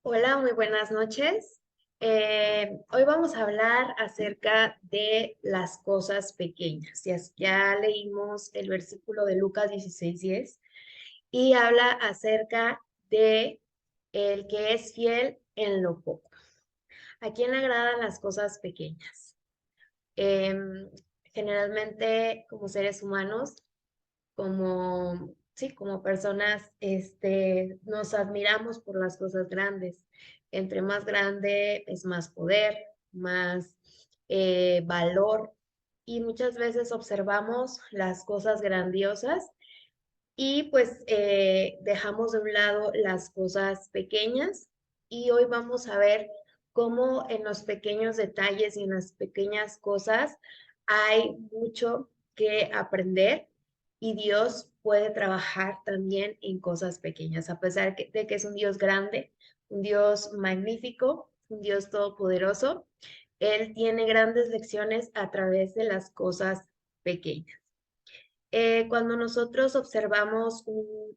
Hola, muy buenas noches. Hoy vamos a hablar acerca de las cosas pequeñas. Ya leímos el versículo de Lucas 16:10 y habla acerca de el que es fiel en lo poco. ¿A quién le agradan las cosas pequeñas? Em, Generalmente como seres humanos sí, como personas, nos admiramos por las cosas grandes. Entre más grande es más poder, más valor. Y muchas veces observamos las cosas grandiosas y pues dejamos de un lado las cosas pequeñas. Y hoy vamos a ver cómo en los pequeños detalles y en las pequeñas cosas hay mucho que aprender y Dios puede trabajar también en cosas pequeñas, a pesar de que es un Dios grande, un Dios magnífico, un Dios todopoderoso. Él tiene grandes lecciones a través de las cosas pequeñas. Cuando nosotros observamos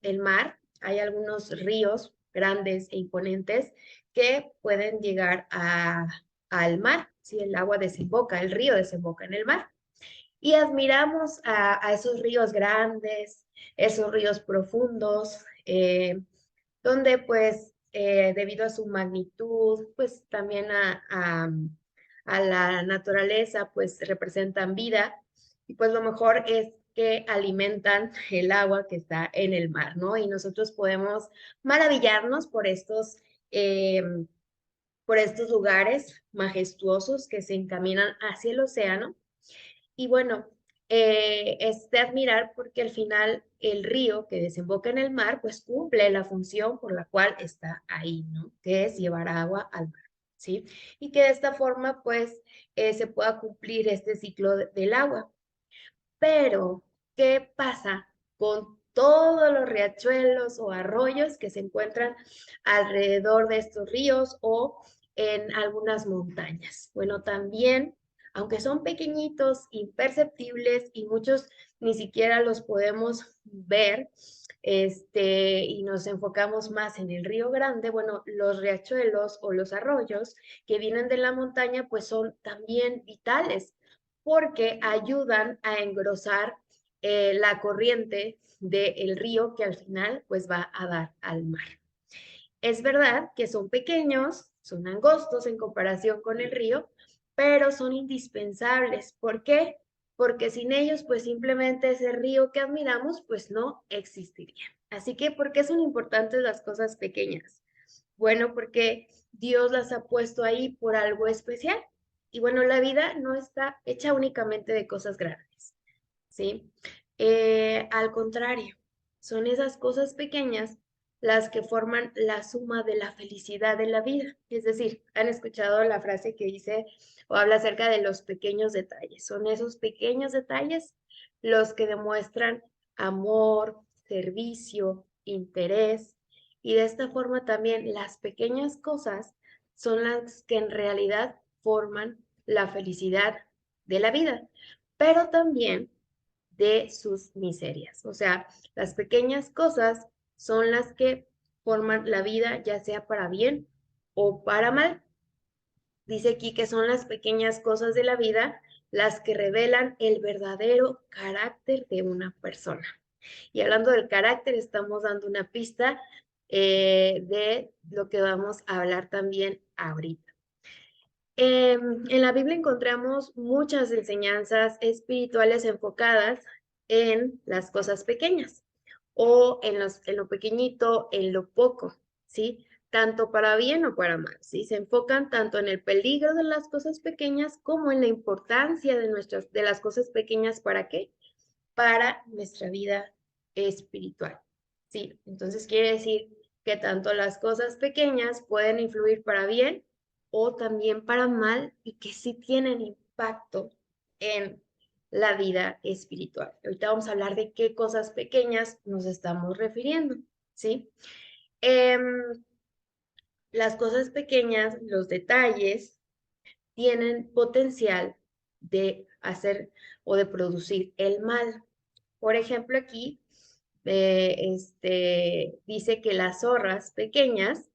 el mar, hay algunos ríos grandes e imponentes que pueden llegar al mar, si el agua desemboca, el río desemboca en el mar. Y admiramos a esos ríos grandes, esos ríos profundos, donde pues debido a su magnitud, pues también a la naturaleza, pues representan vida y pues lo mejor es que alimentan el agua que está en el mar, ¿no? Y nosotros podemos maravillarnos eh, por estos lugares majestuosos que se encaminan hacia el océano y bueno, es de admirar porque al final el río que desemboca en el mar, pues cumple la función por la cual está ahí, ¿no? Que es llevar agua al mar, ¿sí? Y que de esta forma, pues, se pueda cumplir este ciclo del agua. Pero, ¿qué pasa con todos los riachuelos o arroyos que se encuentran alrededor de estos ríos o en algunas montañas? Bueno, también, aunque son pequeñitos, imperceptibles y muchos ni siquiera los podemos ver, y nos enfocamos más en el río Grande, bueno, los riachuelos o los arroyos que vienen de la montaña, pues son también vitales porque ayudan a engrosar la corriente del río que al final pues va a dar al mar. Es verdad que son pequeños, son angostos en comparación con el río, pero son indispensables. ¿Por qué? Porque sin ellos pues simplemente ese río que admiramos pues no existiría. Así que, ¿por qué son importantes las cosas pequeñas? Bueno, porque Dios las ha puesto ahí por algo especial. Y bueno, la vida no está hecha únicamente de cosas grandes, ¿sí? Al contrario, son esas cosas pequeñas las que forman la suma de la felicidad de la vida. Es decir, han escuchado la frase que dice o habla acerca de los pequeños detalles. Son esos pequeños detalles los que demuestran amor, servicio, interés. Y de esta forma también las pequeñas cosas son las que en realidad forman la felicidad de la vida, pero también de sus miserias. O sea, las pequeñas cosas son las que forman la vida, ya sea para bien o para mal. Dice aquí que son las pequeñas cosas de la vida las que revelan el verdadero carácter de una persona. Y hablando del carácter, estamos dando una pista de lo que vamos a hablar también ahorita. En la Biblia encontramos muchas enseñanzas espirituales enfocadas en las cosas pequeñas o en lo pequeñito, en lo poco, ¿sí? Tanto para bien o para mal, ¿sí? Se enfocan tanto en el peligro de las cosas pequeñas como en la importancia de las cosas pequeñas. ¿Para qué? Para nuestra vida espiritual, ¿sí? Entonces quiere decir que tanto las cosas pequeñas pueden influir para bien o también para mal y que sí tienen impacto en la vida espiritual. Ahorita vamos a hablar de qué cosas pequeñas nos estamos refiriendo, ¿sí? Em, las cosas pequeñas, los detalles, tienen potencial de hacer o de producir el mal. Por ejemplo, aquí dice que las zorras pequeñas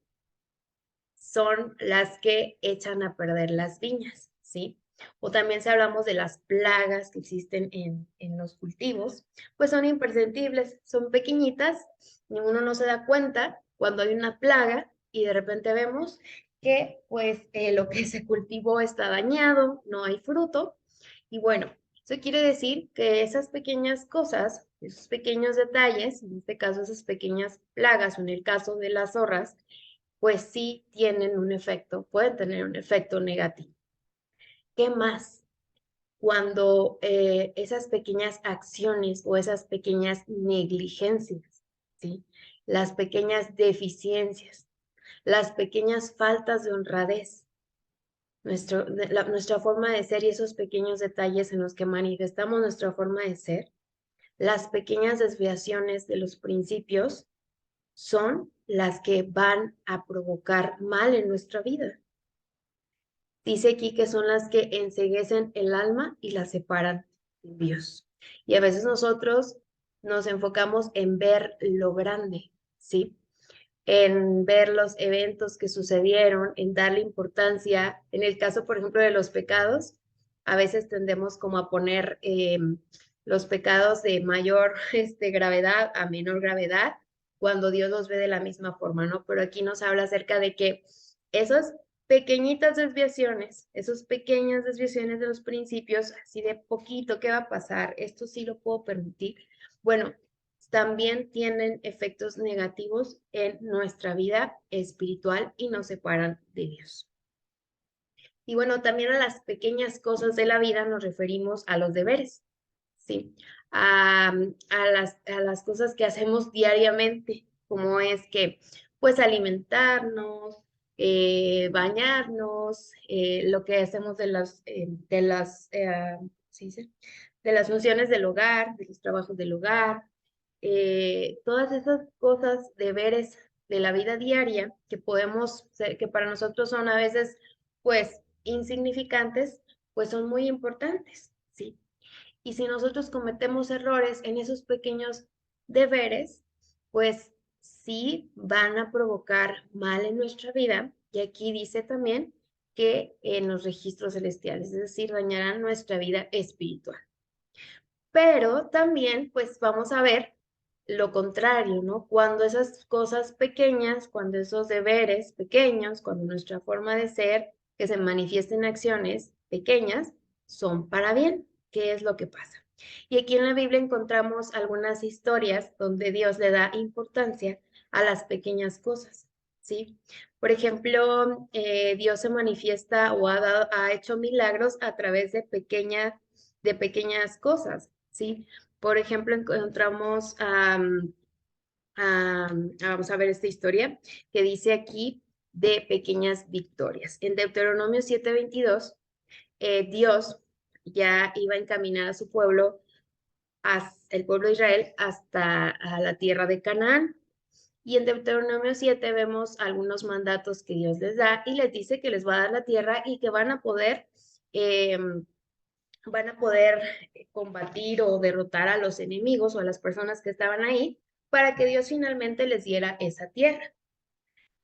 son las que echan a perder las viñas, ¿sí? O también si hablamos de las plagas que existen en los cultivos, pues son imperceptibles, son pequeñitas, uno no se da cuenta cuando hay una plaga y de repente vemos que pues lo que se cultivó está dañado, no hay fruto. Y bueno, eso quiere decir que esas pequeñas cosas, esos pequeños detalles, en este caso esas pequeñas plagas o en el caso de las zorras, pues sí tienen un efecto, pueden tener un efecto negativo. ¿Qué más? Cuando esas pequeñas acciones o esas pequeñas negligencias, ¿sí? Las pequeñas deficiencias, las pequeñas faltas de honradez, nuestra forma de ser y esos pequeños detalles en los que manifestamos nuestra forma de ser, las pequeñas desviaciones de los principios son las que van a provocar mal en nuestra vida. Dice aquí que son las que enceguecen el alma y la separan de Dios. Y a veces nosotros nos enfocamos en ver lo grande, ¿sí? En ver los eventos que sucedieron, en darle importancia. En el caso, por ejemplo, de los pecados, a veces tendemos como a poner los pecados de mayor gravedad a menor gravedad, cuando Dios los ve de la misma forma, ¿no? Pero aquí nos habla acerca de que esas pequeñitas desviaciones, esas pequeñas desviaciones de los principios, así de poquito, ¿qué va a pasar? Esto sí lo puedo permitir. Bueno, también tienen efectos negativos en nuestra vida espiritual y nos separan de Dios. Y bueno, también a las pequeñas cosas de la vida nos referimos a los deberes, ¿sí? A las cosas que hacemos diariamente, como es que, pues, alimentarnos, bañarnos, lo que hacemos ¿sí dice? De las funciones del hogar, de los trabajos del hogar, todas esas cosas, deberes de la vida diaria que podemos ser, que para nosotros son a veces, pues, insignificantes, pues son muy importantes, ¿sí? Y si nosotros cometemos errores en esos pequeños deberes, pues sí van a provocar mal en nuestra vida. Y aquí dice también que en los registros celestiales, es decir, dañarán nuestra vida espiritual. Pero también, pues vamos a ver lo contrario, ¿no? Cuando esas cosas pequeñas, cuando esos deberes pequeños, cuando nuestra forma de ser que se manifiesta en acciones pequeñas, son para bien. ¿Qué es lo que pasa? Y aquí en la Biblia encontramos algunas historias donde Dios le da importancia a las pequeñas cosas, ¿sí? Por ejemplo, Dios se manifiesta o ha hecho milagros a través de pequeñas cosas, ¿sí? Por ejemplo, encontramos, vamos a ver esta historia que dice aquí de pequeñas victorias. En Deuteronomio 7:22, Dios ya iba a encaminar a su pueblo, el pueblo de Israel, hasta a la tierra de Canaán. Y en Deuteronomio 7 vemos algunos mandatos que Dios les da y les dice que les va a dar la tierra y que eh, van a poder combatir o derrotar a los enemigos o a las personas que estaban ahí para que Dios finalmente les diera esa tierra.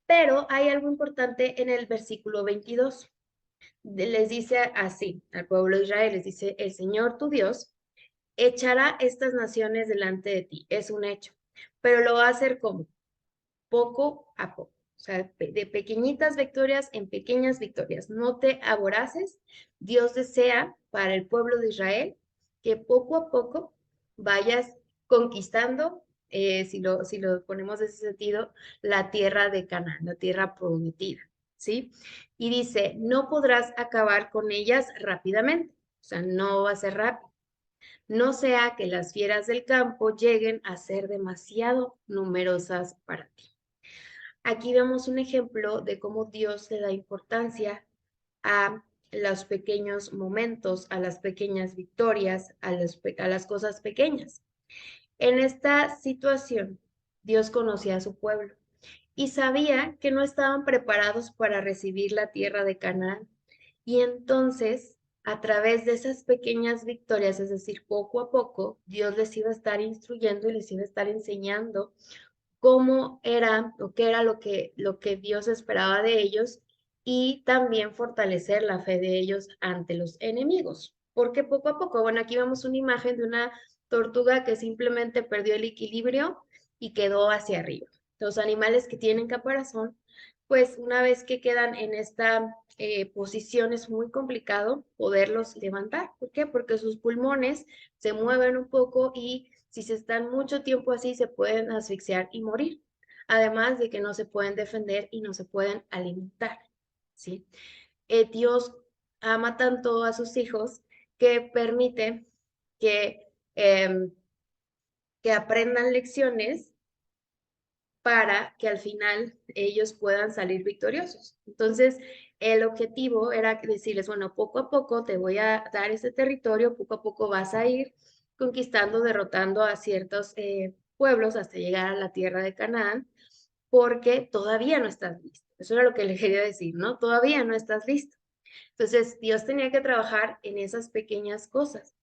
Pero hay algo importante en el versículo 22. Les dice así al pueblo de Israel, les dice, el Señor tu Dios echará estas naciones delante de ti, es un hecho, pero lo va a hacer como poco a poco. O sea, de pequeñitas victorias en pequeñas victorias. No te aboraces. Dios desea para el pueblo de Israel que poco a poco vayas conquistando, si lo ponemos en ese sentido, la tierra de Canaán, la tierra prometida, ¿sí? Y dice, no podrás acabar con ellas rápidamente. O sea, no va a ser rápido. No sea que las fieras del campo lleguen a ser demasiado numerosas para ti. Aquí vemos un ejemplo de cómo Dios le da importancia a los pequeños momentos, a las pequeñas victorias, a las cosas pequeñas. En esta situación, Dios conocía a su pueblo y sabía que no estaban preparados para recibir la tierra de Canaán. Y entonces, a través de esas pequeñas victorias, es decir, poco a poco, Dios les iba a estar instruyendo y les iba a estar enseñando cómo era o qué era lo que Dios esperaba de ellos y también fortalecer la fe de ellos ante los enemigos. Porque poco a poco, bueno, aquí vemos una imagen de una tortuga que simplemente perdió el equilibrio y quedó hacia arriba. Los animales que tienen caparazón, pues una vez que quedan en esta posición es muy complicado poderlos levantar. ¿Por qué? Porque sus pulmones se mueven un poco y si se están mucho tiempo así se pueden asfixiar y morir. Además de que no se pueden defender y no se pueden alimentar, ¿sí? Dios ama tanto a sus hijos que permite que, em, que aprendan lecciones para que al final ellos puedan salir victoriosos. Entonces, el objetivo era decirles, bueno, poco a poco te voy a dar ese territorio, poco a poco vas a ir conquistando, derrotando a ciertos pueblos hasta llegar a la tierra de Canaán, porque todavía no estás listo. Eso era lo que le quería decir, ¿no? Todavía no estás listo. Entonces, Dios tenía que trabajar en esas pequeñas cosas.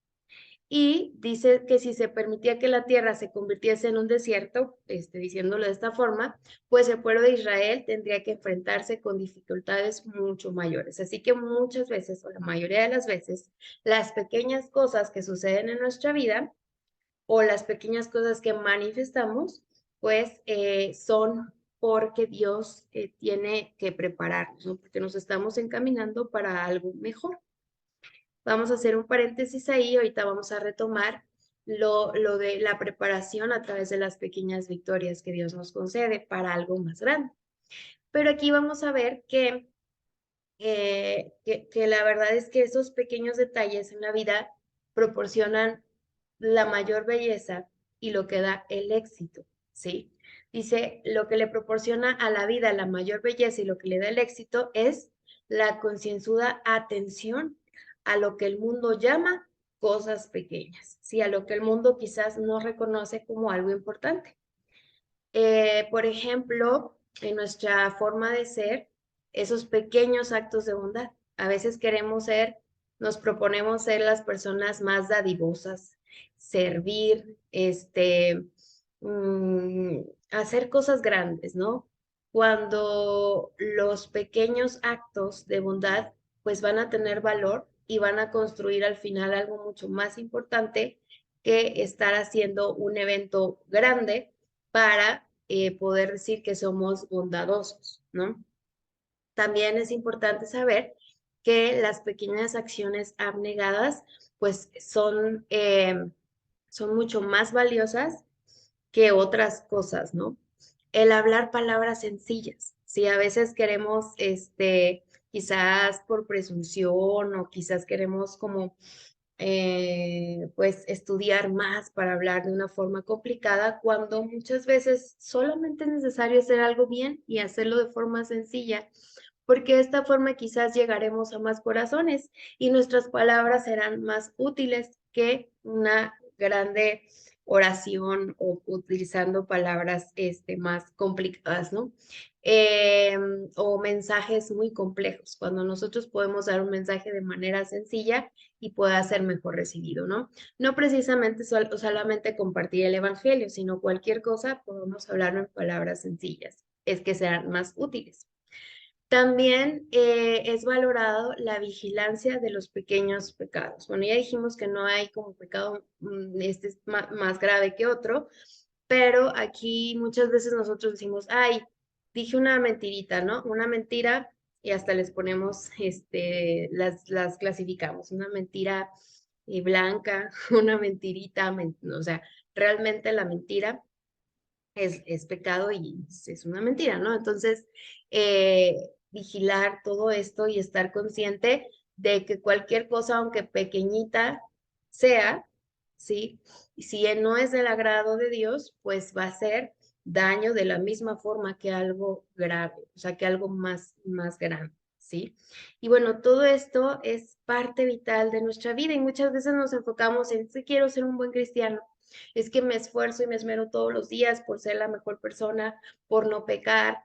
Y dice que si se permitía que la tierra se convirtiese en un desierto, diciéndolo de esta forma, pues el pueblo de Israel tendría que enfrentarse con dificultades mucho mayores. Así que muchas veces, o la mayoría de las veces, las pequeñas cosas que suceden en nuestra vida o las pequeñas cosas que manifestamos, pues son porque Dios tiene que prepararnos, ¿no? Porque nos estamos encaminando para algo mejor. Vamos a hacer un paréntesis ahí, ahorita vamos a retomar lo de la preparación a través de las pequeñas victorias que Dios nos concede para algo más grande. Pero aquí vamos a ver que la verdad es que esos pequeños detalles en la vida proporcionan la mayor belleza y lo que da el éxito, ¿sí? Dice, lo que le proporciona a la vida la mayor belleza y lo que le da el éxito es la concienzuda atención a lo que el mundo llama cosas pequeñas, ¿sí? A lo que el mundo quizás no reconoce como algo importante. Por ejemplo, en nuestra forma de ser, esos pequeños actos de bondad. A veces queremos ser, nos proponemos ser las personas más dadivosas, servir, mm, hacer cosas grandes, ¿no? Cuando los pequeños actos de bondad, pues van a tener valor y van a construir al final algo mucho más importante que estar haciendo un evento grande para poder decir que somos bondadosos, ¿no? También es importante saber que las pequeñas acciones abnegadas, pues son mucho más valiosas que otras cosas, ¿no? El hablar palabras sencillas, si a veces queremos, quizás por presunción o quizás queremos como pues estudiar más para hablar de una forma complicada, cuando muchas veces solamente es necesario hacer algo bien y hacerlo de forma sencilla, porque de esta forma quizás llegaremos a más corazones y nuestras palabras serán más útiles que una grande oración o utilizando palabras más complicadas, ¿no? O mensajes muy complejos, cuando nosotros podemos dar un mensaje de manera sencilla y pueda ser mejor recibido, ¿no? No precisamente solamente compartir el evangelio, sino cualquier cosa podemos hablarlo en palabras sencillas, es que sean más útiles. También es valorado la vigilancia de los pequeños pecados. Bueno, ya dijimos que no hay como pecado, este es más grave que otro, pero aquí muchas veces nosotros decimos, ay, dije una mentirita, ¿no? Una mentira y hasta les ponemos, las clasificamos, una mentira blanca, una mentirita, o sea, realmente la mentira es pecado y es una mentira, ¿no? Entonces, vigilar todo esto y estar consciente de que cualquier cosa, aunque pequeñita sea, ¿sí? Y si no es del agrado de Dios, pues va a ser daño de la misma forma que algo grave, o sea, que algo más grande, ¿sí? Y bueno, todo esto es parte vital de nuestra vida y muchas veces nos enfocamos en si quiero ser un buen cristiano, es que me esfuerzo y me esmero todos los días por ser la mejor persona, por no pecar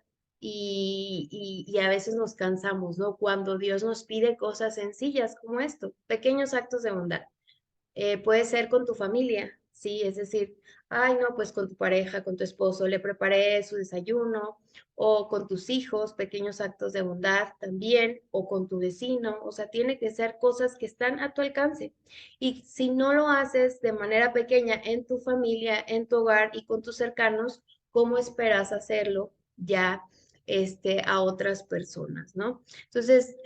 y a veces nos cansamos, ¿no? Cuando Dios nos pide cosas sencillas como esto, pequeños actos de bondad. Puede ser con tu familia, ¿sí? Es decir, ay, no, pues con tu pareja, con tu esposo, le preparé su desayuno, o con tus hijos, pequeños actos de bondad también, o con tu vecino, o sea, tiene que ser cosas que están a tu alcance. Y si no lo haces de manera pequeña en tu familia, en tu hogar y con tus cercanos, ¿cómo esperas hacerlo ya a otras personas, ¿no? Entonces,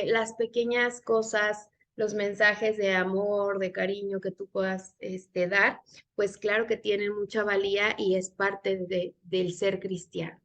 las pequeñas cosas, los mensajes de amor, de cariño que tú puedas dar, pues claro que tienen mucha valía y es parte del ser cristiano.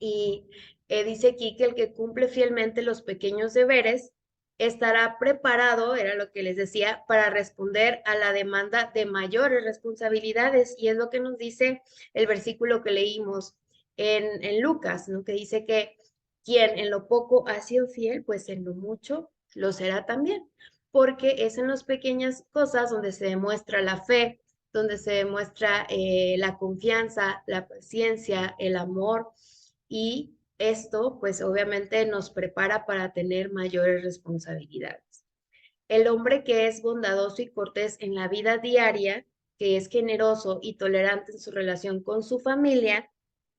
Y dice aquí que el que cumple fielmente los pequeños deberes estará preparado, era lo que les decía, para responder a la demanda de mayores responsabilidades. Y es lo que nos dice el versículo que leímos en Lucas, ¿no? Que dice que quien en lo poco ha sido fiel, pues en lo mucho lo será también. Porque es en las pequeñas cosas donde se demuestra la fe, donde se demuestra la confianza, la paciencia, el amor y esto pues obviamente nos prepara para tener mayores responsabilidades. El hombre que es bondadoso y cortés en la vida diaria, que es generoso y tolerante en su relación con su familia,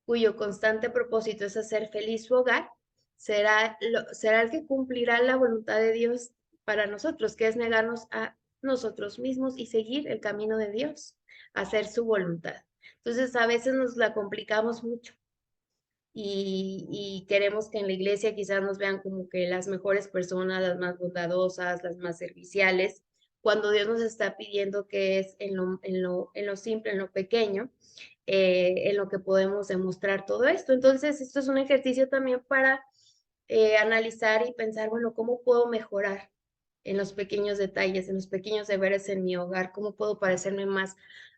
cuyo constante propósito es hacer feliz su hogar, será el que cumplirá la voluntad de Dios para nosotros, que es negarnos a nosotros mismos y seguir el camino de Dios, hacer su voluntad. Entonces a veces nos la complicamos mucho y queremos que en la iglesia quizás nos vean como que las mejores personas, las más bondadosas, las más serviciales, cuando Dios nos está pidiendo que es en lo simple, en lo pequeño, en lo que podemos demostrar todo esto. Entonces, esto es un ejercicio también para analizar y pensar, bueno, ¿cómo puedo mejorar en los pequeños detalles, en los pequeños deberes en mi hogar? ¿Cómo puedo parecerme más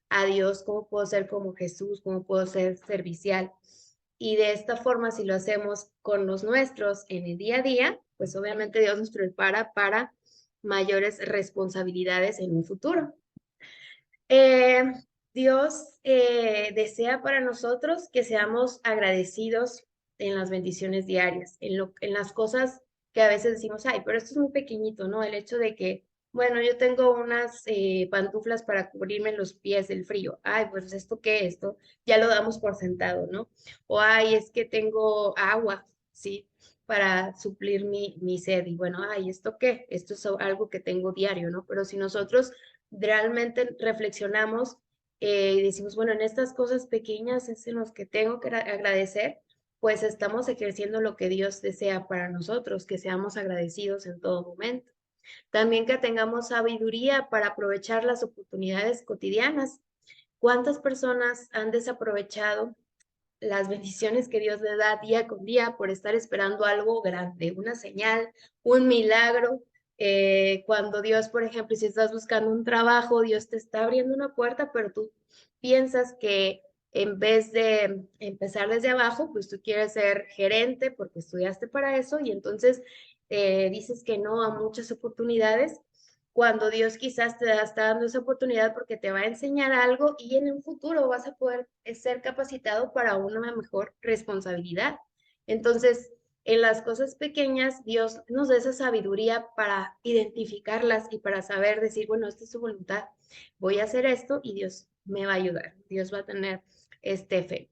a Dios? ¿Cómo puedo ser como Jesús? ¿Cómo puedo ser servicial? Y de esta forma, si lo hacemos con los nuestros en el día a día, pues obviamente Dios nos prepara para mayores responsabilidades en un futuro. Eh, Dios desea para nosotros que seamos agradecidos en las bendiciones diarias, en las cosas que a veces decimos, ay, pero esto es muy pequeñito, ¿no? El hecho de que, bueno, yo tengo unas pantuflas para cubrirme los pies del frío. Ay, pues esto qué, esto ya lo damos por sentado, ¿no? O ay, es que tengo agua, ¿sí? Para suplir mi sed. Y bueno, ay, ¿esto qué? Esto es algo que tengo diario, ¿no? Pero si nosotros realmente reflexionamos y decimos, bueno, en estas cosas pequeñas es en los que tengo que agradecer, pues estamos ejerciendo lo que Dios desea para nosotros, que seamos agradecidos en todo momento. También que tengamos sabiduría para aprovechar las oportunidades cotidianas. ¿Cuántas personas han desaprovechado las bendiciones que Dios le da día con día por estar esperando algo grande, una señal, un milagro? Cuando Dios, por ejemplo, si estás buscando un trabajo, Dios te está abriendo una puerta, pero tú piensas que en vez de empezar desde abajo, pues tú quieres ser gerente porque estudiaste para eso y entonces dices que no a muchas oportunidades cuando Dios quizás está dando esa oportunidad porque te va a enseñar algo y en un futuro vas a poder ser capacitado para una mejor responsabilidad. Entonces, en las cosas pequeñas, Dios nos da esa sabiduría para identificarlas y para saber decir, bueno, esta es su voluntad, voy a hacer esto y Dios me va a ayudar, Dios va a tener fe.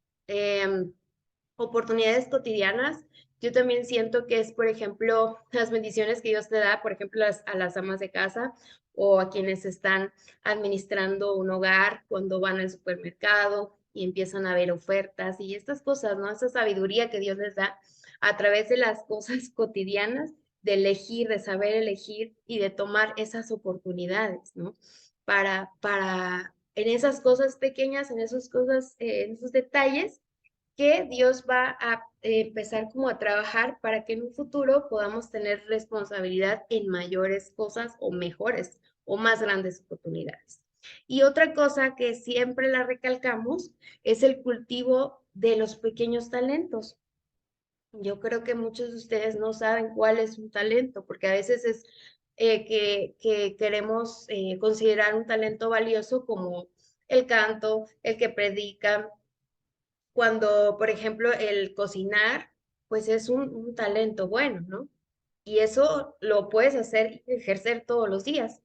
Oportunidades cotidianas. Yo también siento que es, por ejemplo, las bendiciones que Dios te da, por ejemplo, a las amas de casa o a quienes están administrando un hogar cuando van al supermercado y empiezan a ver ofertas y estas cosas, ¿no? Esa sabiduría que Dios les da a través de las cosas cotidianas, de elegir, de saber elegir y de tomar esas oportunidades, ¿no? En esas cosas pequeñas, en esas cosas, en esos detalles, que Dios va a empezar como a trabajar para que en un futuro podamos tener responsabilidad en mayores cosas o mejores o más grandes oportunidades. Y otra cosa que siempre la recalcamos es el cultivo de los pequeños talentos. Yo creo que muchos de ustedes no saben cuál es un talento, porque a veces es que queremos considerar un talento valioso como el canto, el que predica, cuando, por ejemplo, el cocinar, pues es un talento bueno, ¿no? Y eso lo puedes hacer y ejercer todos los días.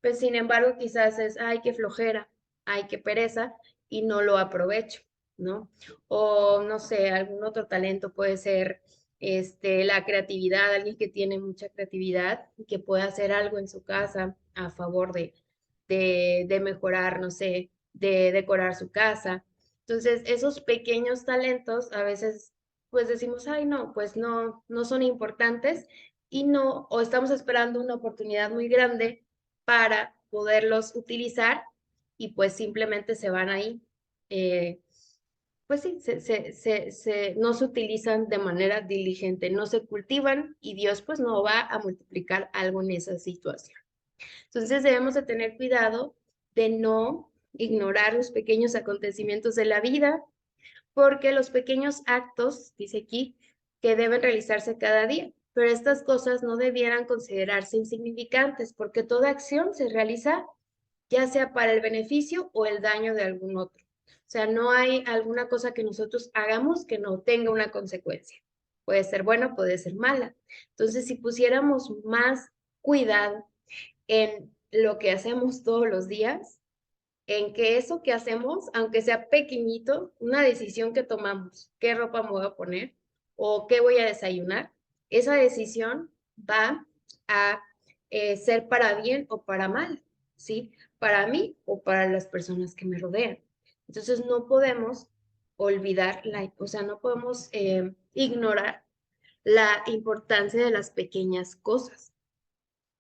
Pues sin embargo, quizás es, ay, qué flojera. ay, qué pereza, y no lo aprovecho, ¿no? O no sé, algún otro talento puede ser la creatividad, alguien que tiene mucha creatividad y que puede hacer algo en su casa a favor de mejorar, no sé, de decorar su casa. Entonces, esos pequeños talentos a veces pues decimos, ay, no, pues no, no son importantes y no, o estamos esperando una oportunidad muy grande para poderlos utilizar y pues simplemente se van ahí. eh, pues sí, no se utilizan de manera diligente, no se cultivan y Dios pues no va a multiplicar algo en esa situación. Entonces debemos de tener cuidado de no ignorar los pequeños acontecimientos de la vida, porque los pequeños actos, dice aquí, que deben realizarse cada día, pero estas cosas no debieran considerarse insignificantes, porque toda acción se realiza ya sea para el beneficio o el daño de algún otro. O sea, no hay alguna cosa que nosotros hagamos que no tenga una consecuencia. Puede ser buena, puede ser mala. Entonces, si pusiéramos más cuidado en lo que hacemos todos los días, en que eso que hacemos, aunque sea pequeñito, una decisión que tomamos, qué ropa me voy a poner o qué voy a desayunar, esa decisión va a ser para bien o para mal, ¿sí? Para mí o para las personas que me rodean. Entonces no podemos olvidar, o sea, no podemos ignorar la importancia de las pequeñas cosas.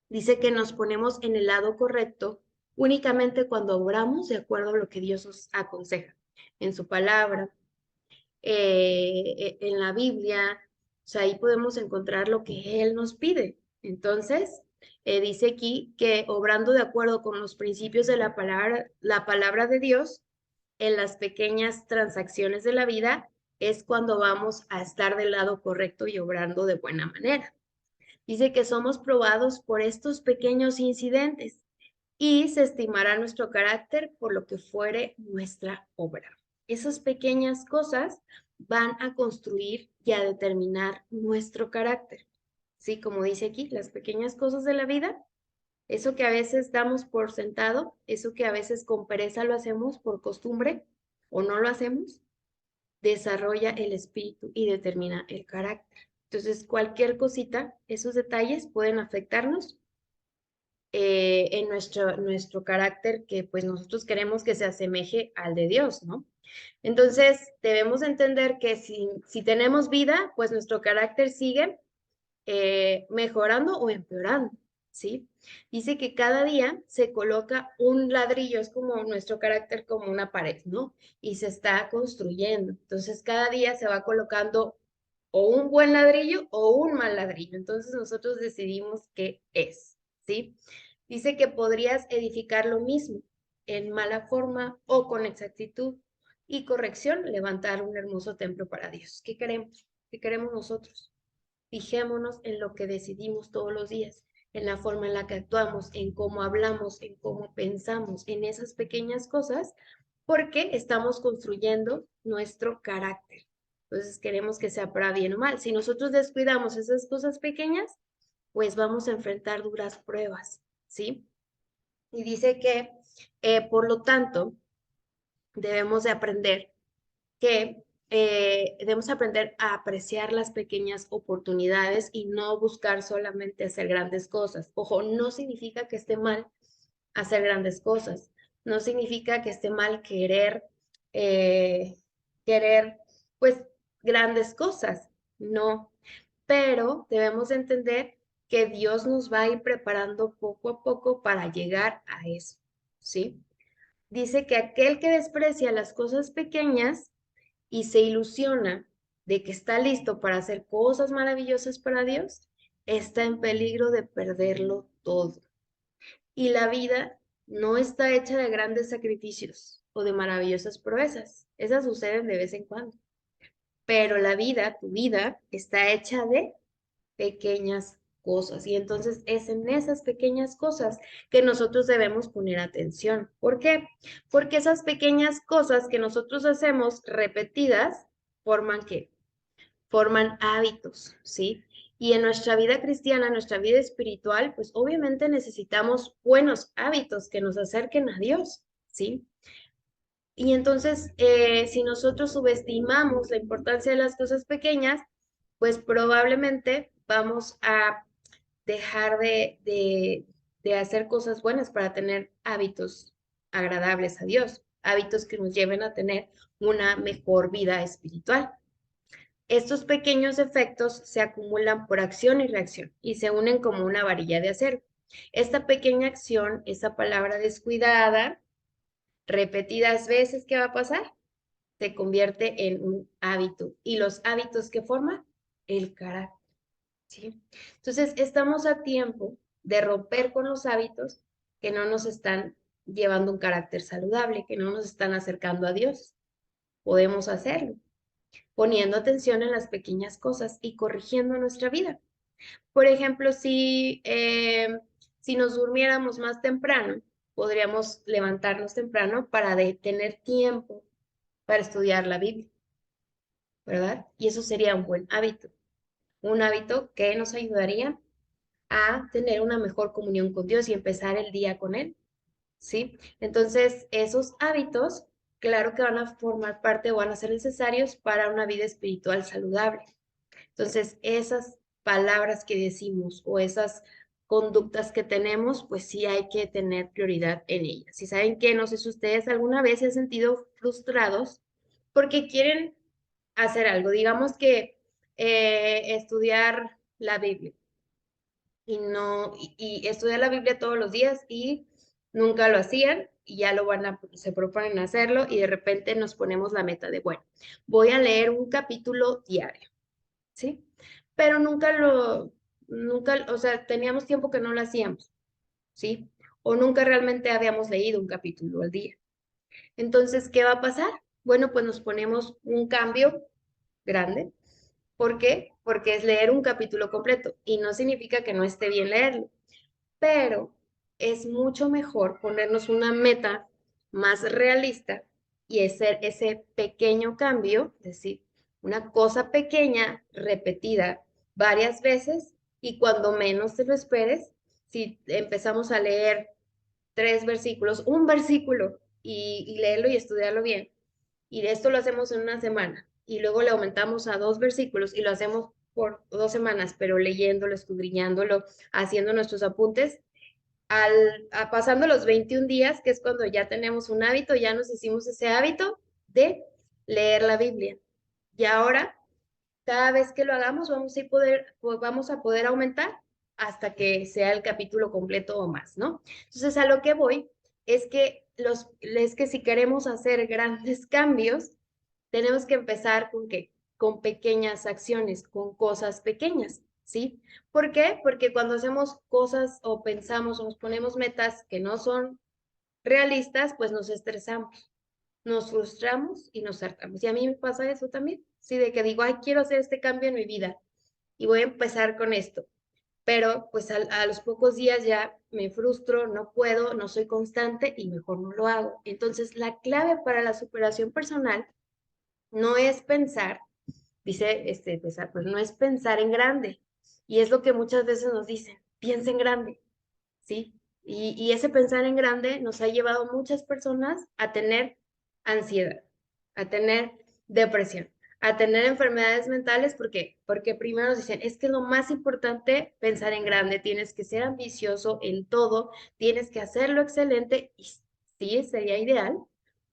Dice que nos ponemos en el lado correcto únicamente cuando obramos de acuerdo a lo que Dios nos aconseja en su palabra, en la Biblia. O sea, ahí podemos encontrar lo que Él nos pide. Entonces, dice aquí que obrando de acuerdo con los principios de la palabra de Dios, en las pequeñas transacciones de la vida, es cuando vamos a estar del lado correcto y obrando de buena manera. Dice que somos probados por estos pequeños incidentes y se estimará nuestro carácter por lo que fuere nuestra obra. Esas pequeñas cosas van a construir y a determinar nuestro carácter. Sí, como dice aquí, las pequeñas cosas de la vida, eso que a veces damos por sentado, eso que a veces con pereza lo hacemos por costumbre o no lo hacemos, desarrolla el espíritu y determina el carácter. Entonces, cualquier cosita, esos detalles pueden afectarnos en nuestro carácter que pues nosotros queremos que se asemeje al de Dios, ¿no? Entonces, debemos entender que si tenemos vida, pues nuestro carácter sigue mejorando o empeorando, ¿sí? Dice que cada día se coloca un ladrillo, es como nuestro carácter como una pared, ¿no? Y se está construyendo. Entonces, cada día se va colocando o un buen ladrillo o un mal ladrillo. Entonces, nosotros decidimos qué es, ¿sí? Dice que podrías edificar lo mismo en mala forma o con exactitud y corrección, levantar un hermoso templo para Dios. ¿Qué queremos? ¿Qué queremos nosotros? Fijémonos en lo que decidimos todos los días, en la forma en la que actuamos, en cómo hablamos, en cómo pensamos, en esas pequeñas cosas, porque estamos construyendo nuestro carácter. Entonces queremos que sea para bien o mal. Si nosotros descuidamos esas cosas pequeñas, pues vamos a enfrentar duras pruebas, ¿sí? Y dice que, por lo tanto, debemos de aprender que debemos aprender a apreciar las pequeñas oportunidades y no buscar solamente hacer grandes cosas. Ojo, no significa que esté mal hacer grandes cosas, no significa que esté mal eh, querer, pues, grandes cosas, no, pero debemos entender que Dios nos va a ir preparando poco a poco para llegar a eso, ¿sí? Dice que aquel que desprecia las cosas pequeñas y se ilusiona de que está listo para hacer cosas maravillosas para Dios, está en peligro de perderlo todo. Y la vida no está hecha de grandes sacrificios o de maravillosas proezas. Esas suceden de vez en cuando. Pero la vida, tu vida, está hecha de pequeñas cosas. Y entonces es en esas pequeñas cosas que nosotros debemos poner atención. ¿Por qué? Porque esas pequeñas cosas que nosotros hacemos repetidas forman ¿qué? Forman hábitos, ¿sí? Y en nuestra vida cristiana, en nuestra vida espiritual, pues obviamente necesitamos buenos hábitos que nos acerquen a Dios, ¿sí? Y entonces, si nosotros subestimamos la importancia de las cosas pequeñas, pues probablemente vamos a dejar de hacer cosas buenas para tener hábitos agradables a Dios, hábitos que nos lleven a tener una mejor vida espiritual. Estos pequeños efectos se acumulan por acción y reacción y se unen como una varilla de acero. Esta pequeña acción, esa palabra descuidada, repetidas veces, ¿qué va a pasar? Se convierte en un hábito. ¿Y los hábitos que forman? El carácter, ¿sí? Entonces, estamos a tiempo de romper con los hábitos que no nos están llevando un carácter saludable, que no nos están acercando a Dios. Podemos hacerlo poniendo atención en las pequeñas cosas y corrigiendo nuestra vida. Por ejemplo, si nos durmiéramos más temprano, podríamos levantarnos temprano para tener tiempo para estudiar la Biblia, ¿verdad? Y eso sería un hábito que nos ayudaría a tener una mejor comunión con Dios y empezar el día con Él, ¿sí? Entonces, esos hábitos, claro que van a formar parte o van a ser necesarios para una vida espiritual saludable. Entonces, esas palabras que decimos o esas conductas que tenemos, pues sí hay que tener prioridad en ellas. Si saben que, no sé si ustedes alguna vez se han sentido frustrados porque quieren hacer algo, digamos que estudiar la Biblia y no, y estudiar la Biblia todos los días y nunca lo hacían y ya se proponen hacerlo y de repente nos ponemos la meta de, bueno, voy a leer un capítulo diario, ¿sí? Pero nunca, o sea, teníamos tiempo que no lo hacíamos, ¿sí? O nunca realmente habíamos leído un capítulo al día. Entonces, ¿qué va a pasar? Bueno, pues nos ponemos un cambio grande. ¿Por qué? Porque es leer un capítulo completo y no significa que no esté bien leerlo, pero es mucho mejor ponernos una meta más realista y hacer ese pequeño cambio, es decir, una cosa pequeña repetida varias veces y cuando menos te lo esperes, si empezamos a leer 3 versículos, un versículo y leerlo y estudiarlo bien, y esto lo hacemos en una semana y luego le aumentamos a 2 versículos y lo hacemos por 2 semanas, pero leyéndolo, escudriñándolo, haciendo nuestros apuntes, pasando los 21 días, que es cuando ya tenemos un hábito, ya nos hicimos ese hábito de leer la Biblia. Y ahora, cada vez que lo hagamos, vamos a poder aumentar hasta que sea el capítulo completo o más, ¿no? Entonces, a lo que voy es que si queremos hacer grandes cambios, tenemos que empezar con qué? Con pequeñas acciones, con cosas pequeñas, ¿sí? ¿Por qué? Porque cuando hacemos cosas o pensamos o nos ponemos metas que no son realistas, pues nos estresamos, nos frustramos y nos hartamos. Y a mí me pasa eso también, ¿sí? De que digo, ay, quiero hacer este cambio en mi vida y voy a empezar con esto. Pero pues a los pocos días ya me frustro, no puedo, no soy constante y mejor no lo hago. Entonces, la clave para la superación personal no es pensar, dice César, pues no es pensar en grande. Y es lo que muchas veces nos dicen, piensa en grande, ¿sí? Y ese pensar en grande nos ha llevado a muchas personas a tener ansiedad, a tener depresión, a tener enfermedades mentales, ¿por qué? Porque primero nos dicen, es que lo más importante pensar en grande, tienes que ser ambicioso en todo, tienes que hacerlo excelente, y sí, sería ideal,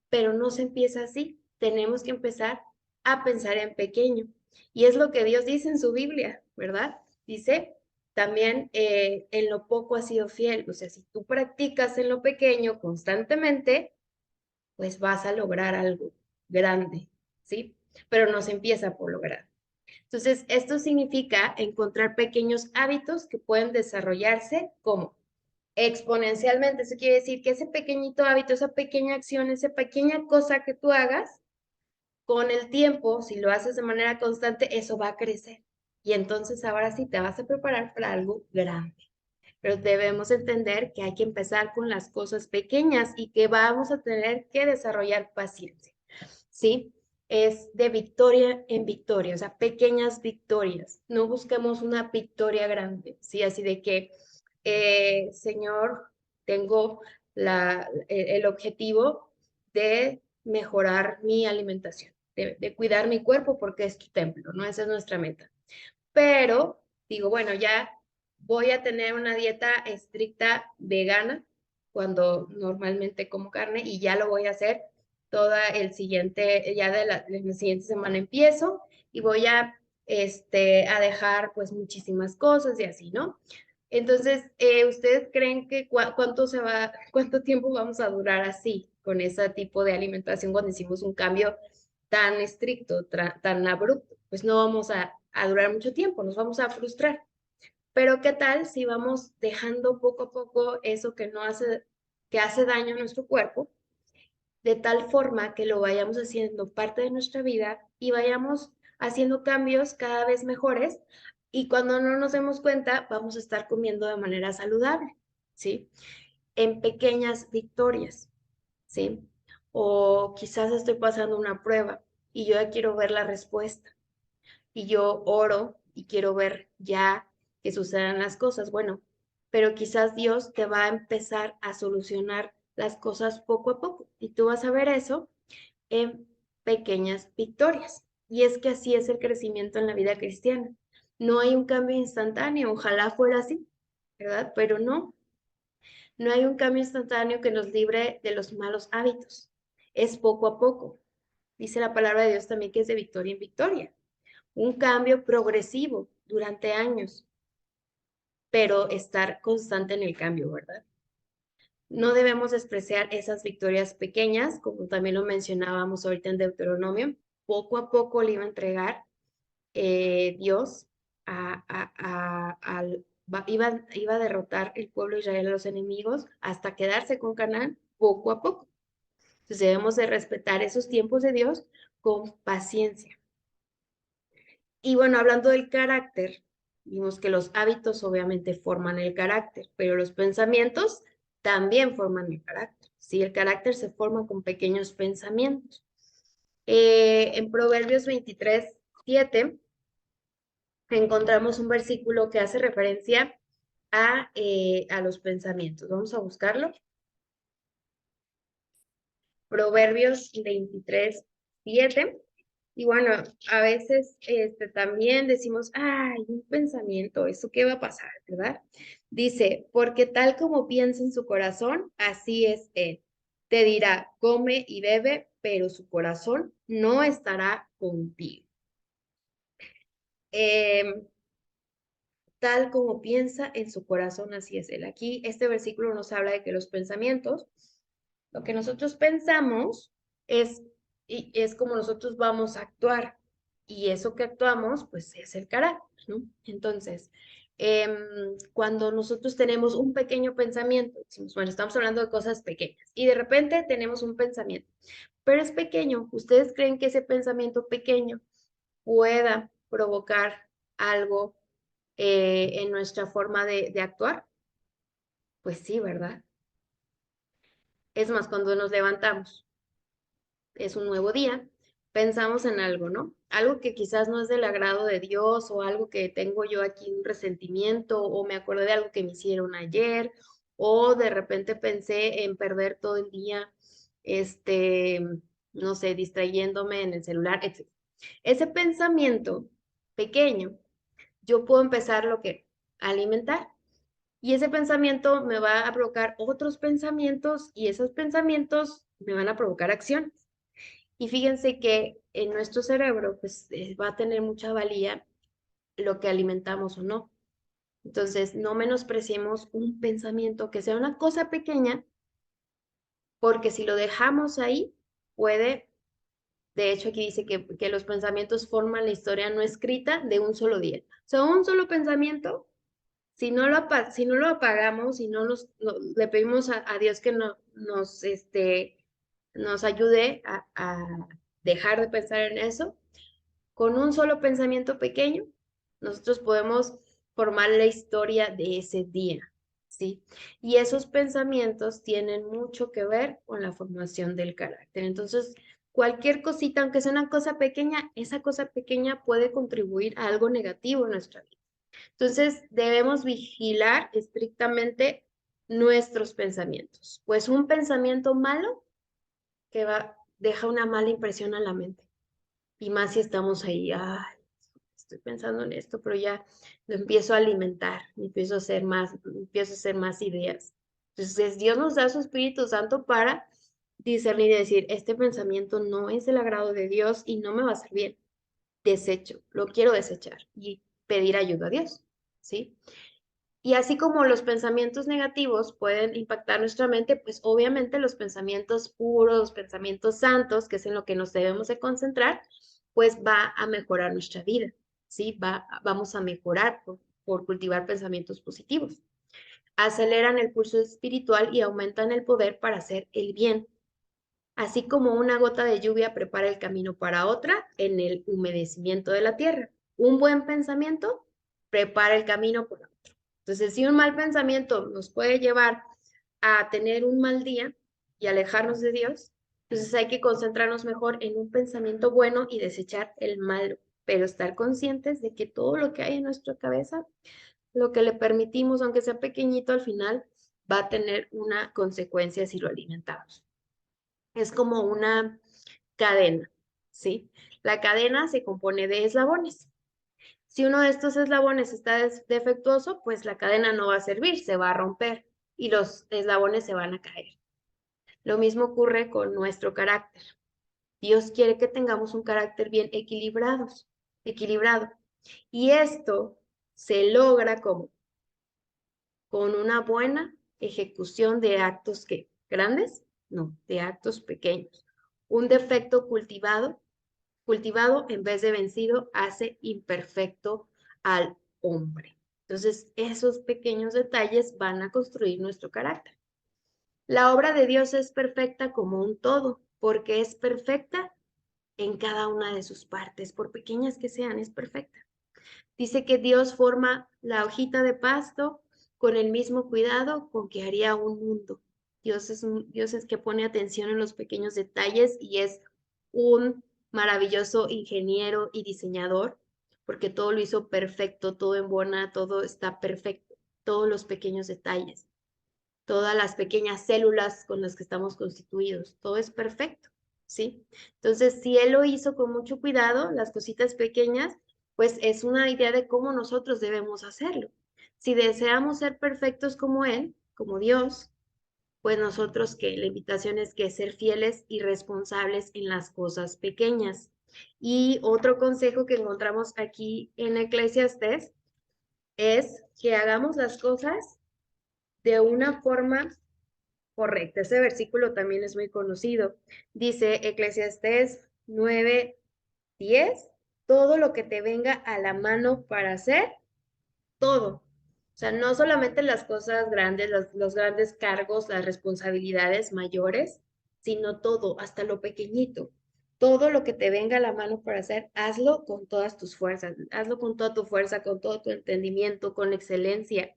pero no se empieza así. Tenemos que empezar a pensar en pequeño. Y es lo que Dios dice en su Biblia, ¿verdad? Dice también en lo poco has sido fiel. O sea, si tú practicas en lo pequeño constantemente, pues vas a lograr algo grande, ¿sí? Pero no se empieza por lograr. Entonces, esto significa encontrar pequeños hábitos que pueden desarrollarse como exponencialmente. Eso quiere decir que ese pequeñito hábito, esa pequeña acción, esa pequeña cosa que tú hagas, con el tiempo, si lo haces de manera constante, eso va a crecer. Y entonces ahora sí te vas a preparar para algo grande. Pero debemos entender que hay que empezar con las cosas pequeñas y que vamos a tener que desarrollar paciencia, ¿sí? Es de victoria en victoria, o sea, pequeñas victorias. No busquemos una victoria grande, ¿sí? Así de que, Señor, tengo el objetivo de mejorar mi alimentación, de cuidar mi cuerpo porque es tu templo, ¿no? Esa es nuestra meta. Pero digo, bueno, ya voy a tener una dieta estricta vegana cuando normalmente como carne y ya lo voy a hacer toda el siguiente, ya de la siguiente semana empiezo y voy a dejar pues muchísimas cosas y así, ¿no? Entonces, ¿ustedes creen que cuánto tiempo vamos a durar así con ese tipo de alimentación cuando hicimos un cambio tan estricto, tan abrupto? Pues no vamos a durar mucho tiempo, nos vamos a frustrar. Pero ¿qué tal si vamos dejando poco a poco eso que hace daño a nuestro cuerpo, de tal forma que lo vayamos haciendo parte de nuestra vida y vayamos haciendo cambios cada vez mejores y cuando no nos demos cuenta vamos a estar comiendo de manera saludable, ¿sí? En pequeñas victorias, ¿sí? O quizás estoy pasando una prueba y yo ya quiero ver la respuesta y yo oro y quiero ver ya que sucedan las cosas. Bueno, pero quizás Dios te va a empezar a solucionar las cosas poco a poco y tú vas a ver eso en pequeñas victorias. Y es que así es el crecimiento en la vida cristiana. No hay un cambio instantáneo, ojalá fuera así, ¿verdad? Pero no, no hay un cambio instantáneo que nos libre de los malos hábitos. Es poco a poco. Dice la palabra de Dios también que es de victoria en victoria. Un cambio progresivo durante años, pero estar constante en el cambio, ¿verdad? No debemos despreciar esas victorias pequeñas, como también lo mencionábamos ahorita en Deuteronomio. Poco a poco le iba a entregar Dios iba a derrotar el pueblo de Israel a los enemigos hasta quedarse con Canaán poco a poco. Entonces debemos de respetar esos tiempos de Dios con paciencia. Y bueno, hablando del carácter, vimos que los hábitos obviamente forman el carácter, pero los pensamientos también forman el carácter. Sí, el carácter se forma con pequeños pensamientos. En Proverbios 23:7 encontramos un versículo que hace referencia a los pensamientos. Vamos a buscarlo. Proverbios 23:7. Y bueno, a veces también decimos, ay, un pensamiento, ¿eso qué va a pasar, verdad? Dice, porque tal como piensa en su corazón, así es él. Te dirá, come y bebe, pero su corazón no estará contigo. Em, Tal como piensa en su corazón, así es él. Aquí este versículo nos habla de que los pensamientos, lo que nosotros pensamos es, es como nosotros vamos a actuar. Y eso que actuamos, pues es el carácter, ¿no? Entonces, cuando nosotros tenemos un pequeño pensamiento, decimos, bueno, estamos hablando de cosas pequeñas, y de repente tenemos un pensamiento, pero es pequeño. ¿Ustedes creen que ese pensamiento pequeño pueda provocar algo en nuestra forma de actuar? Pues sí, ¿verdad? Es más, cuando nos levantamos, es un nuevo día, pensamos en algo, ¿no? Algo que quizás no es del agrado de Dios o algo que tengo yo aquí un resentimiento o me acuerdo de algo que me hicieron ayer o de repente pensé en perder todo el día, este, no sé, distrayéndome en el celular, etc. Ese pensamiento pequeño, yo puedo empezar lo que alimentar. Y ese pensamiento me va a provocar otros pensamientos y esos pensamientos me van a provocar acciones. Y fíjense que en nuestro cerebro pues va a tener mucha valía lo que alimentamos o no. Entonces, no menospreciemos un pensamiento que sea una cosa pequeña, porque si lo dejamos ahí, puede, de hecho aquí dice que los pensamientos forman la historia no escrita de un solo día. O sea, un solo pensamiento si no lo apagamos, si no le pedimos a Dios que nos ayude a dejar de pensar en eso, con un solo pensamiento pequeño, nosotros podemos formar la historia de ese día, ¿sí? Y esos pensamientos tienen mucho que ver con la formación del carácter. Entonces, cualquier cosita, aunque sea una cosa pequeña, esa cosa pequeña puede contribuir a algo negativo en nuestra vida. Entonces, debemos vigilar estrictamente nuestros pensamientos. Pues un pensamiento malo deja una mala impresión a la mente. Y más si estamos ahí, ay, estoy pensando en esto, pero ya lo empiezo a alimentar, empiezo a hacer más ideas. Entonces, Dios nos da su Espíritu Santo para discernir y decir, este pensamiento no es del agrado de Dios y no me va a hacer bien. Desecho, lo quiero desechar y pedir ayuda a Dios, ¿sí? Y así como los pensamientos negativos pueden impactar nuestra mente, pues obviamente los pensamientos puros, los pensamientos santos, que es en lo que nos debemos de concentrar, pues va a mejorar nuestra vida, ¿sí? Vamos a mejorar por cultivar pensamientos positivos. Aceleran el pulso espiritual y aumentan el poder para hacer el bien. Así como una gota de lluvia prepara el camino para otra en el humedecimiento de la tierra. Un buen pensamiento prepara el camino para otro. Entonces, si un mal pensamiento nos puede llevar a tener un mal día y alejarnos de Dios, entonces hay que concentrarnos mejor en un pensamiento bueno y desechar el malo, pero estar conscientes de que todo lo que hay en nuestra cabeza, lo que le permitimos, aunque sea pequeñito, al final va a tener una consecuencia si lo alimentamos. Es como una cadena, ¿sí? La cadena se compone de eslabones. Si uno de estos eslabones está defectuoso, pues la cadena no va a servir, se va a romper y los eslabones se van a caer. Lo mismo ocurre con nuestro carácter. Dios quiere que tengamos un carácter bien equilibrado. Y esto se logra como con una buena ejecución de actos que grandes, no, de actos pequeños. Un defecto cultivado en vez de vencido hace imperfecto al hombre. Entonces, esos pequeños detalles van a construir nuestro carácter. La obra de Dios es perfecta como un todo, porque es perfecta en cada una de sus partes, por pequeñas que sean, es perfecta. Dice que Dios forma la hojita de pasto con el mismo cuidado con que haría un mundo. Dios es que pone atención en los pequeños detalles y es un maravilloso ingeniero y diseñador, porque todo lo hizo perfecto, todo embona, todo está perfecto, todos los pequeños detalles, todas las pequeñas células con las que estamos constituidos, todo es perfecto, ¿sí? Entonces, si Él lo hizo con mucho cuidado, las cositas pequeñas, pues es una idea de cómo nosotros debemos hacerlo. Si deseamos ser perfectos como Él, como Dios, pues nosotros que la invitación es que ser fieles y responsables en las cosas pequeñas. Y otro consejo que encontramos aquí en Eclesiastés es que hagamos las cosas de una forma correcta. Ese versículo también es muy conocido. Dice Eclesiastés 9:10, todo lo que te venga a la mano para hacer, todo. O sea, no solamente las cosas grandes, los grandes cargos, las responsabilidades mayores, sino todo, hasta lo pequeñito. Todo lo que te venga a la mano para hacer, hazlo con todas tus fuerzas, hazlo con toda tu fuerza, con todo tu entendimiento, con excelencia,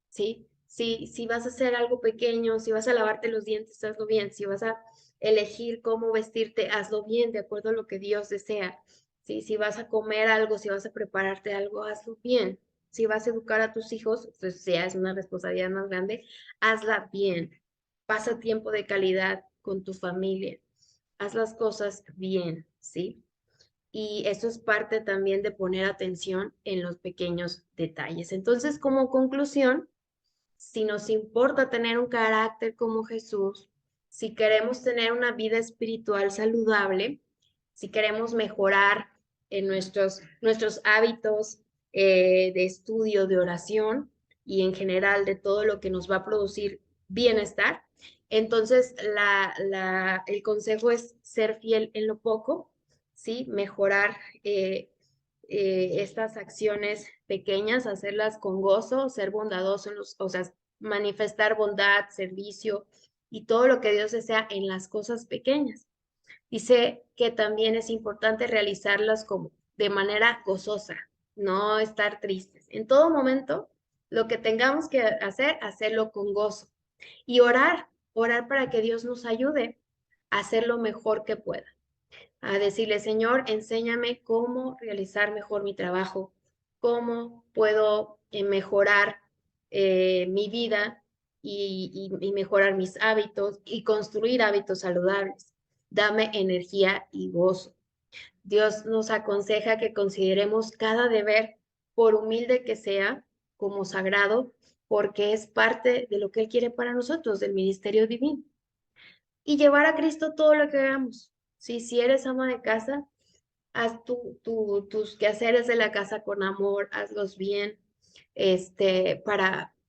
¿sí? Si vas a hacer algo pequeño, si vas a lavarte los dientes, hazlo bien. Si vas a elegir cómo vestirte, hazlo bien, de acuerdo a lo que Dios desea. ¿Sí? Si vas a comer algo, si vas a prepararte algo, hazlo bien. Si vas a educar a tus hijos, pues ya es una responsabilidad más grande, hazla bien. Pasa tiempo de calidad con tu familia. Haz las cosas bien, ¿sí? Y eso es parte también de poner atención en los pequeños detalles. Entonces, como conclusión, si nos importa tener un carácter como Jesús, si queremos tener una vida espiritual saludable, si queremos mejorar en nuestros hábitos de estudio, de oración y en general de todo lo que nos va a producir bienestar, entonces el consejo es ser fiel en lo poco, ¿sí? Mejorar estas acciones pequeñas, hacerlas con gozo, ser bondadoso, o sea, manifestar bondad, servicio y todo lo que Dios desea en las cosas pequeñas. Dice que también es importante realizarlas como de manera gozosa, no estar tristes. En todo momento, lo que tengamos que hacer, hacerlo con gozo. Y orar para que Dios nos ayude a hacer lo mejor que pueda. A decirle, Señor, enséñame cómo realizar mejor mi trabajo, cómo puedo mejorar mi vida y mejorar mis hábitos y construir hábitos saludables. Dame energía y gozo. Dios nos aconseja que consideremos cada deber, por humilde que sea, como sagrado, porque es parte de lo que Él quiere para nosotros, del ministerio divino. Y llevar a Cristo todo lo que hagamos. Sí, si eres ama de casa, haz tus quehaceres de la casa con amor, hazlos bien,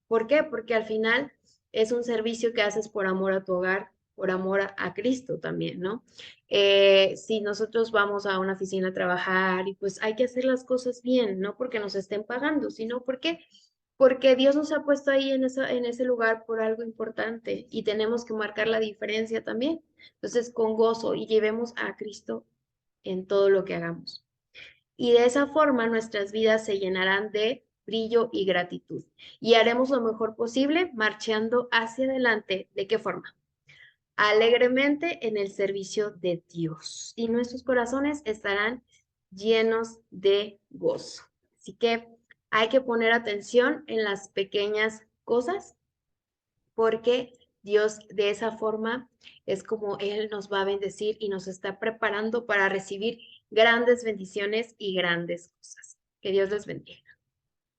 ¿por qué? Porque al final es un servicio que haces por amor a tu hogar, por amor a Cristo también, ¿no? Si nosotros vamos a una oficina a trabajar y pues hay que hacer las cosas bien, no porque nos estén pagando, sino porque Dios nos ha puesto ahí en ese lugar por algo importante y tenemos que marcar la diferencia también. Entonces, con gozo y llevemos a Cristo en todo lo que hagamos. Y de esa forma nuestras vidas se llenarán de brillo y gratitud. Y haremos lo mejor posible marchando hacia adelante. ¿De qué forma? Alegremente en el servicio de Dios. Y nuestros corazones estarán llenos de gozo. Así que hay que poner atención en las pequeñas cosas porque Dios de esa forma es como Él nos va a bendecir y nos está preparando para recibir grandes bendiciones y grandes cosas. Que Dios les bendiga.